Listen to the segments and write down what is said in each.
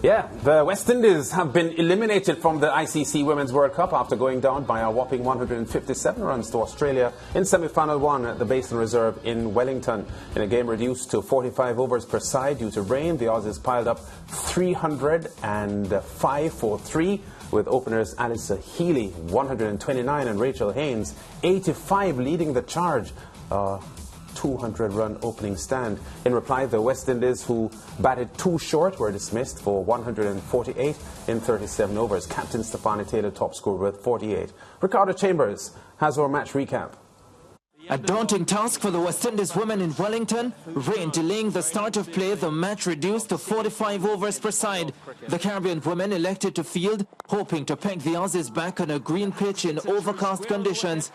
Yeah, the West Indies have been eliminated from the ICC Women's World Cup after going down by a whopping 157 runs to Australia in semi-final one at the Basin Reserve in Wellington. In a game reduced to 45 overs per side due to rain, the Aussies piled up 305 for 3, with openers Alyssa Healy 129 and Rachel Haynes 85 leading the charge. 200-run opening stand. In reply, the West Indies, who batted too short, were dismissed for 148 in 37 overs. Captain Stefanie Taylor top scored with 48. Ricardo Chambers has our match recap. A daunting task for the West Indies women in Wellington. Rain delaying the start of play, the match reduced to 45 overs per side. The Caribbean women elected to field, hoping to peg the Aussies back on a green pitch in overcast conditions.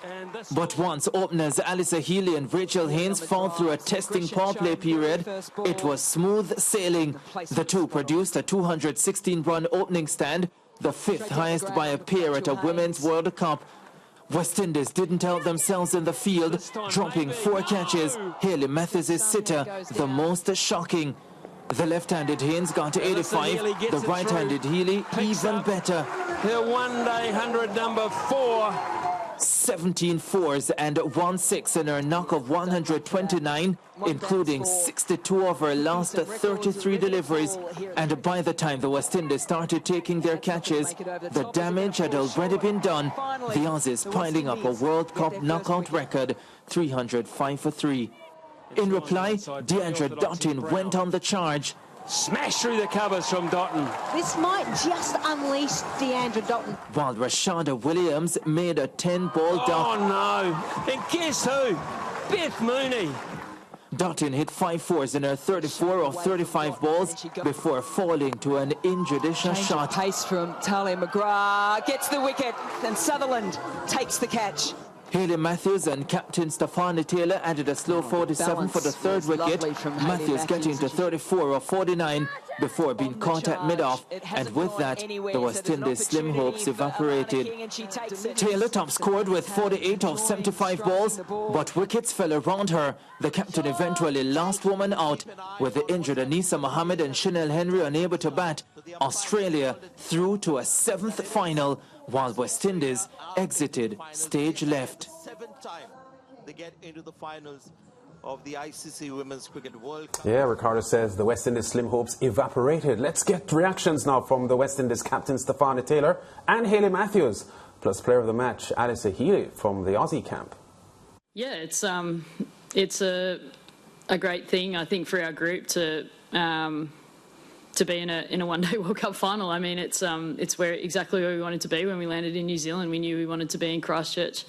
But once openers Alyssa Healy and Rachel Haynes fought through a testing power play period, it was smooth sailing. The two produced a 216-run opening stand, the fifth highest by a pair at a Women's World Cup. West Indies didn't help themselves in the field, dropping 4 catches. Hayley Matthews' sitter, the most shocking. The left-handed Haynes got 85, the right-handed Healy even better. Her one-day 100 number 4. 17 fours and 1 6 in her knock of 129, including 62 of her last 33 deliveries. And by the time the West Indies started taking their catches, the damage had already been done. The Aussies piling up a World Cup knockout record, 305 for 3. In reply, Deandra Dottin went on the charge. Smash through the covers from Dottin. This might just unleash Deandra Dottin. While Rashada Williams made a 10-ball duck. Oh no! And guess who? Beth Mooney. Dottin hit 5 fours in her 34 of 35 balls before falling to an injudicious shot. Pace from Talia McGrath, gets the wicket, and Sutherland takes the catch. Hayley Matthews and captain Stefanie Taylor added a slow 47 for the third wicket. Matthews getting to 34 of 49 before being caught at mid-off, and with that, the West Indies' slim hopes evaporated. Taylor top scored with 48 of 75 balls, but wickets fell around her. The captain eventually last woman out, with the injured Anisa Mohammed and Chanel Henry unable to bat. Australia through to a 7th final, while West Indies exited stage left. 7th time they get into the finals of the ICC Women's Cricket World Cup. Yeah, Ricardo says the West Indies slim hopes evaporated. Let's get reactions now from the West Indies captain Stefanie Taylor and Hayley Matthews, plus player of the match Alyssa Healy from the Aussie camp. Yeah, it's a great thing, I think, for our group to be in a one-day World Cup final. I mean, it's exactly where we wanted to be when we landed in New Zealand. We knew we wanted to be in Christchurch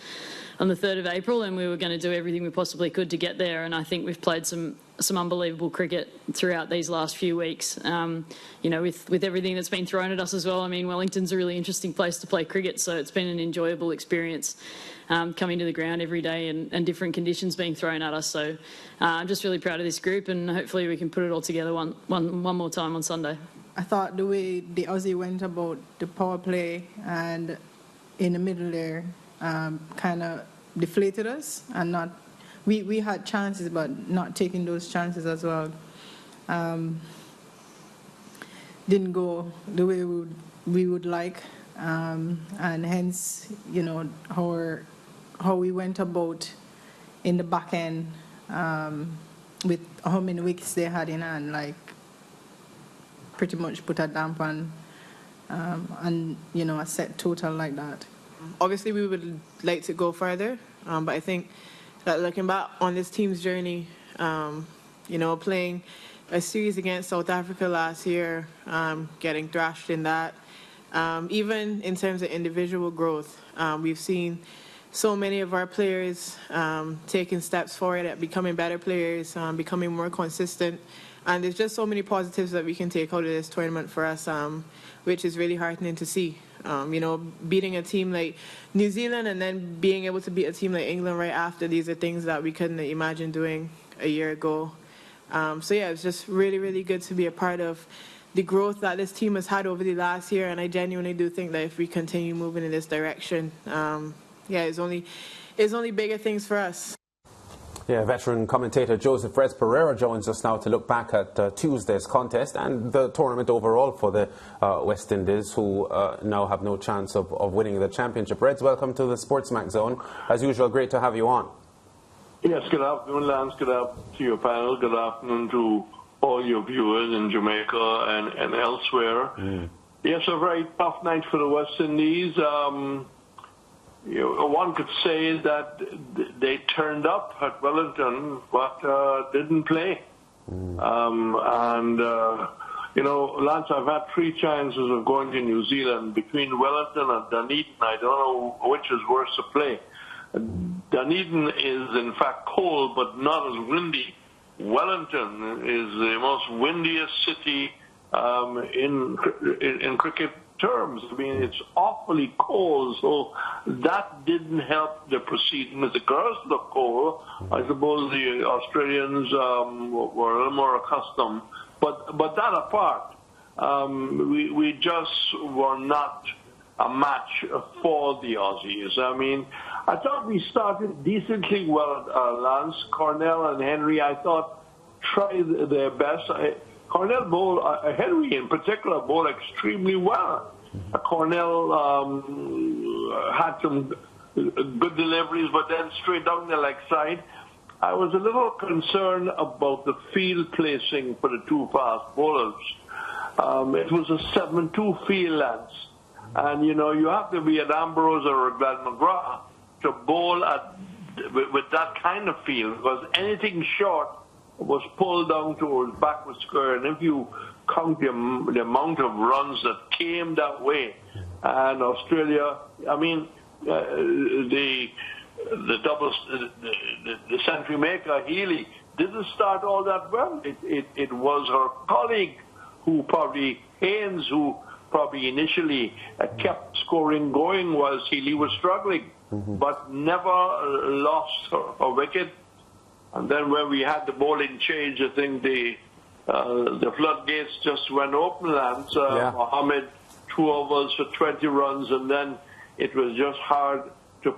on the 3rd of April, and we were going to do everything we possibly could to get there. And I think we've played some unbelievable cricket throughout these last few weeks. You know, with everything that's been thrown at us as well. I mean, Wellington's a really interesting place to play cricket, so it's been an enjoyable experience coming to the ground every day and different conditions being thrown at us. So I'm just really proud of this group, and hopefully we can put it all together one more time on Sunday. I thought the way the Aussie went about the power play and in the middle there kind of deflated us, and not we had chances but not taking those chances as well. Didn't go the way we would like, and hence, you know, how we went about in the back end with how many wickets they had in hand, like pretty much put a damp on and, you know, a set total like that. Obviously, we would like to go further, but I think that looking back on this team's journey, you know, playing a series against South Africa last year, getting thrashed in that, even in terms of individual growth, we've seen so many of our players taking steps forward at becoming better players, becoming more consistent. And there's just so many positives that we can take out of this tournament for us, which is really heartening to see. You know, beating a team like New Zealand and then being able to beat a team like England right after, these are things that we couldn't imagine doing a year ago. So yeah, it's just really, really good to be a part of the growth that this team has had over the last year, and I genuinely do think that if we continue moving in this direction, yeah, it's only bigger things for us. Yeah, veteran commentator Joseph Reds Perreira joins us now to look back at Tuesday's contest and the tournament overall for the West Indies, who now have no chance of winning the championship. Reds, welcome to the Sportsmax Zone. As usual, great to have you on. Yes, good afternoon, Lance. Good afternoon to your panel. Good afternoon to all your viewers in Jamaica and elsewhere. Yes, a very tough night for the West Indies. One could say that they turned up at Wellington, but didn't play. Lance, I've had 3 chances of going to New Zealand between Wellington and Dunedin. I don't know which is worse to play. Dunedin is in fact cold, but not as windy. Wellington is the most windiest city in cricket terms. I mean, it's awfully cold, so that didn't help the proceedings. The girls look cold. I suppose the Australians were a little more accustomed. But that apart, we just were not a match for the Aussies. I mean, I thought we started decently well, Lance. Cornell and Henry, I thought, tried their best. Cornell bowled, Henry in particular, bowled extremely well. Cornell had some good deliveries, but then straight down the leg side. I was a little concerned about the field placing for the 2 fast bowlers. It was a 7-2 field, Lance. And, you have to be an Ambrose or a Glenn McGrath to bowl with that kind of field, because anything short was pulled down towards backward square. And if you count the amount of runs that came that way, and Australia, I mean, the century maker, Healy, didn't start all that well. It was her colleague Haynes, who probably initially kept scoring going whilst Healy was struggling, but never lost her wicket. And then when we had the bowling change, I think the floodgates just went open, Lance. Mohammed 2 overs for 20 runs, and then it was just hard to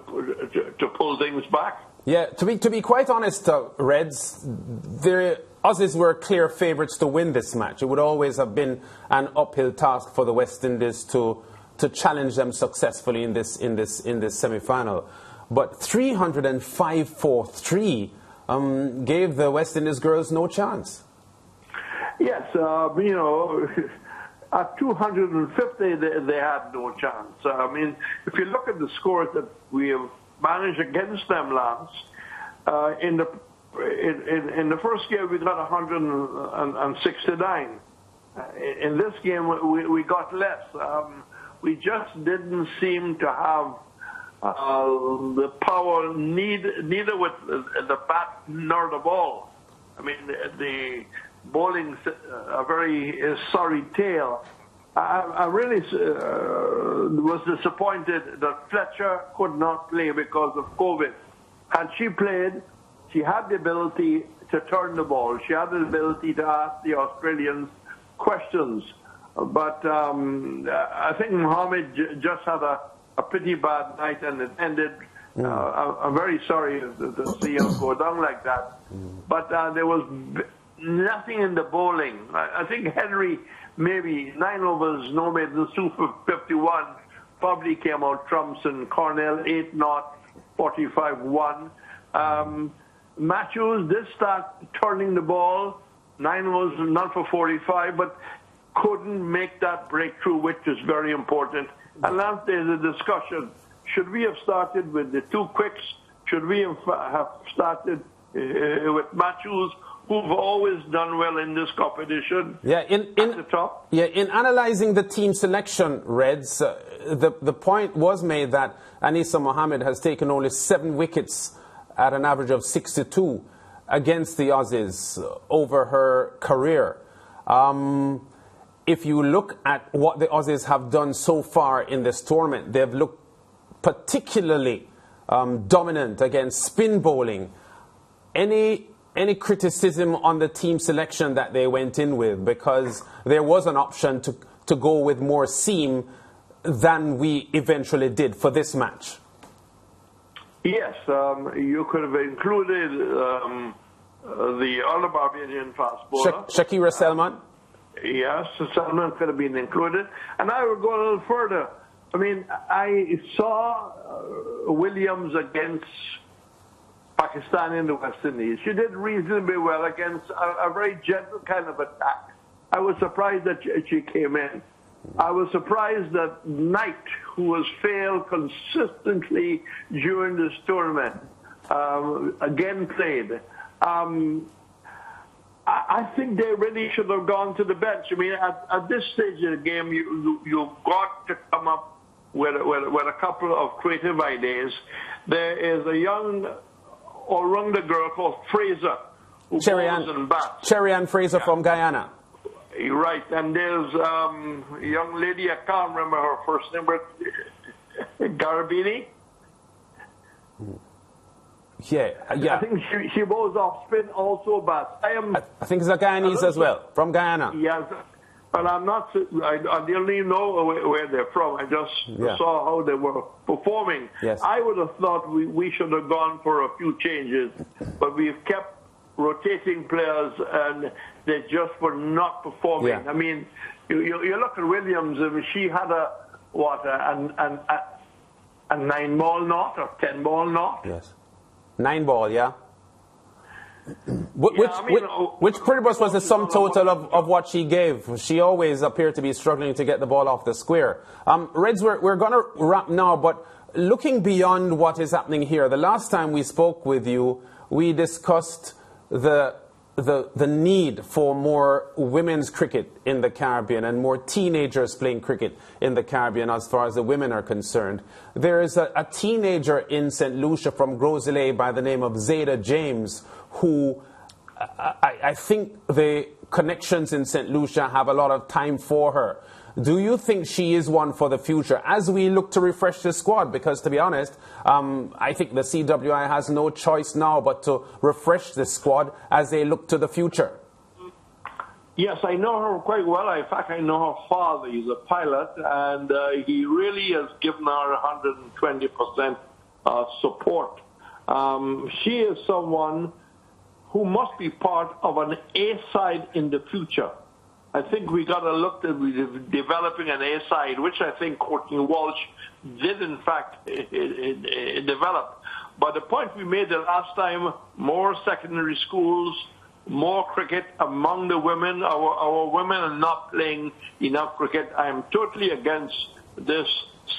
pull things back. Yeah, to be quite honest, Reds, the Aussies were clear favourites to win this match. It would always have been an uphill task for the West Indies to challenge them successfully in this semi-final. But 305 for 3 gave the West Indies girls no chance. Yes, at 250 they had no chance. I mean, if you look at the scores that we have managed against them, Lance, in the first game we got 169. In this game we got less. We just didn't seem to have the power, neither with the bat nor the ball. I mean, the bowling's a very sorry tale. I really was disappointed that Fletcher could not play because of COVID. Had she played, she had the ability to turn the ball. She had the ability to ask the Australians questions. But I think Mohammed just had a pretty bad night, and it ended. I'm very sorry to see him go down like that. But there was nothing in the bowling. I think Henry, maybe 9 overs, no maidens, 2 for 51, probably came out trumps, and Cornell 8-0, 45-1. Matthews did start turning the ball, 9 overs, not for 45, but couldn't make that breakthrough, which is very important. And last there's a discussion. Should we have started with the 2 quicks? Should we have started with Matthews, who've always done well in this competition? Yeah, at the top. Yeah, in analysing the team selection, Reds, the point was made that Anisa Mohammed has taken only 7 wickets at an average of 62 against the Aussies over her career. If you look at what the Aussies have done so far in this tournament, they've looked particularly dominant against spin bowling. Any criticism on the team selection that they went in with, because there was an option to go with more seam than we eventually did for this match? Yes, you could have included the other Barbadian fast bowler. Shakira Selman? Yes, Selman could have been included. And I would go a little further. I mean, I saw Williams against Pakistan in the West Indies. She did reasonably well against a very gentle kind of attack. I was surprised that she came in. I was surprised that Knight, who has failed consistently during this tournament, again played. I think they really should have gone to the bench. I mean, at this stage of the game, you've got to come up with a couple of creative ideas. There is a young all-rounder girl called Fraser, who bowls and bats. Cherry Ann Fraser from Guyana. Right, and there's a young lady, I can't remember her first name, but Garabini. Yeah. I think she bowls off spin, also bats. I think it's a Guyanese as well, from Guyana. Yes, but I'm not. I don't even know where they're from. I just saw how they were performing. Yes. I would have thought we should have gone for a few changes, but we've kept rotating players, and they just were not performing. Yeah. I mean, you look at Williams. I mean, she had a 9-ball knot or 10-ball knot. Yes, 9-ball. Yeah. Which pretty much was the sum total of what she gave. She always appeared to be struggling to get the ball off the square. Reds, we're going to wrap now, but looking beyond what is happening here, the last time we spoke with you, we discussed the need for more women's cricket in the Caribbean and more teenagers playing cricket in the Caribbean as far as the women are concerned. There is a teenager in St. Lucia from Groselay by the name of Zayda James, who I think the connections in St. Lucia have a lot of time for her. Do you think she is one for the future as we look to refresh the squad? Because, to be honest, I think the CWI has no choice now but to refresh the squad as they look to the future. Yes, I know her quite well. In fact, I know her father. He's a pilot, and he really has given her 120% support. She is someone who must be part of an A side in the future. I think we got to look at developing an A side, which I think Courtney Walsh did in fact develop. But the point we made the last time, more secondary schools, more cricket among the women. Our women are not playing enough cricket. I am totally against this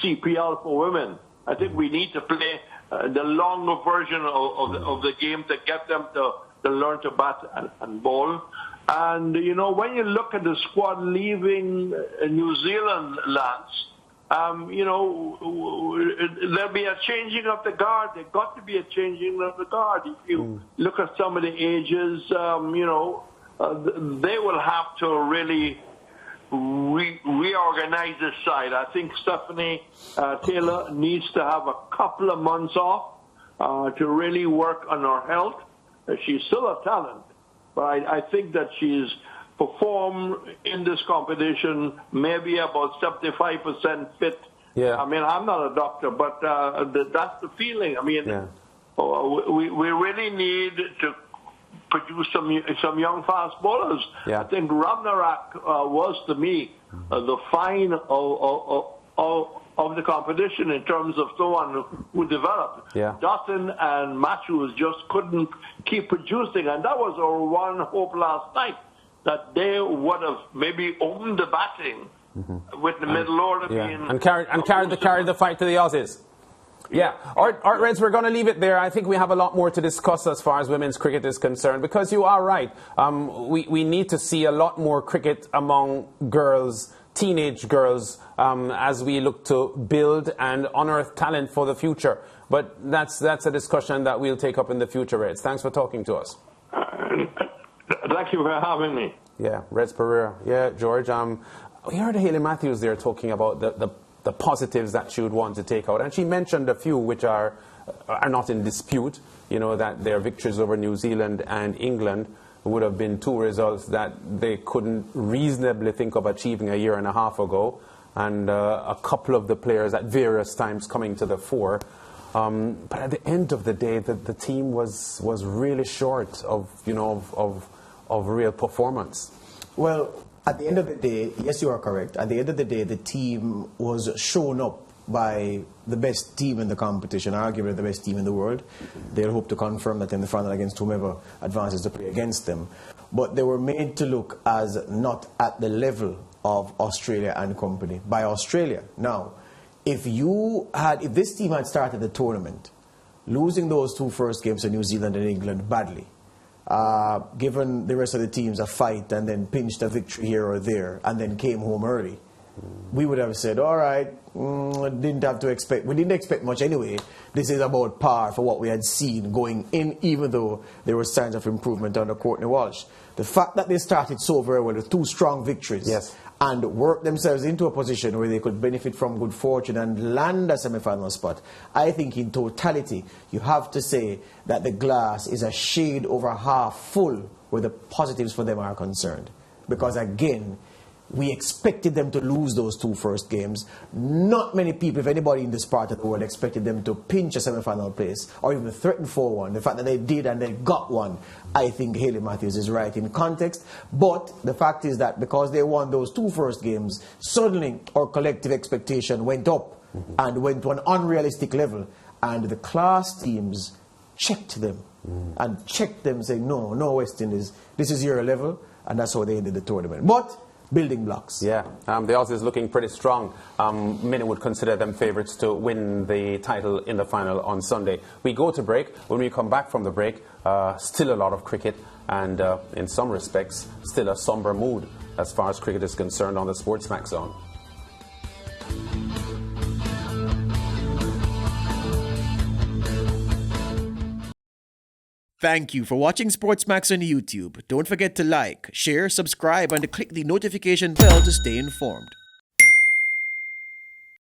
CPL for women. I think we need to play the longer version of the game to get them to learn to bat and bowl. And, you know, when you look at the squad leaving New Zealand, Lance, you know, there'll be a changing of the guard. There's got to be a changing of the guard. If you look at some of the ages, you know, they will have to really reorganize this side. I think Stephanie Taylor needs to have a couple of months off to really work on her health. She's still a talent, but I think that she's performed in this competition maybe about 75% fit. Yeah. I mean, I'm not a doctor, but that's the feeling. I mean, we really need to produce some young fast bowlers. Yeah. I think Ramnarak was, to me, the find of the competition in terms of someone who developed. Yeah. Dotton and Matthews just couldn't keep producing, and that was our one hope last night, that they would have maybe owned the batting with the middle order being... And carried the fight to the Aussies. Yeah. All right, Reds, we're going to leave it there. I think we have a lot more to discuss as far as women's cricket is concerned, because you are right. We need to see a lot more cricket among girls, teenage girls, as we look to build and unearth talent for the future. But that's a discussion that we'll take up in the future, Reds. Thanks for talking to us. Thank you for having me. Yeah, Reds Perreira. Yeah, George. We heard Hayley Matthews there talking about the positives that she would want to take out, and she mentioned a few which are not in dispute. You know, that their victories over New Zealand and England would have been two results that they couldn't reasonably think of achieving a year and a half ago, and a couple of the players at various times coming to the fore. But at the end of the day, the team was really short of real performance. Well, at the end of the day, yes, you are correct. At the end of the day, the team was shown up by the best team in the competition, arguably the best team in the world. They'll hope to confirm that in the final against whomever advances to play against them. But they were made to look as not at the level of Australia and company by Australia. Now, if this team had started the tournament, losing those two first games to New Zealand and England badly, given the rest of the teams a fight and then pinched a victory here or there and then came home early, we would have said, all right, we didn't expect much anyway. This is about par for what we had seen going in, even though there were signs of improvement under Courtney Walsh. The fact that they started so very well with two strong victories, yes, and worked themselves into a position where they could benefit from good fortune and land a semi-final spot, I think in totality, you have to say that the glass is a shade over half full where the positives for them are concerned. Because again, we expected them to lose those two first games. Not many people, if anybody in this part of the world, expected them to pinch a semi-final place or even threaten for one. The fact that they did and they got one, I think Hayley Matthews is right in context. But the fact is that because they won those two first games, suddenly our collective expectation went up and went to an unrealistic level. And the class teams checked them and checked them saying, no, West Indies, this is your level. And that's how they ended the tournament. But building blocks. Yeah, the Aussies looking pretty strong. Many would consider them favourites to win the title in the final on Sunday. We go to break. When we come back from the break, still a lot of cricket and in some respects still a sombre mood as far as cricket is concerned on the Sportsmax Zone. Thank you for watching Sportsmax on YouTube. Don't forget to like, share, subscribe, and to click the notification bell to stay informed.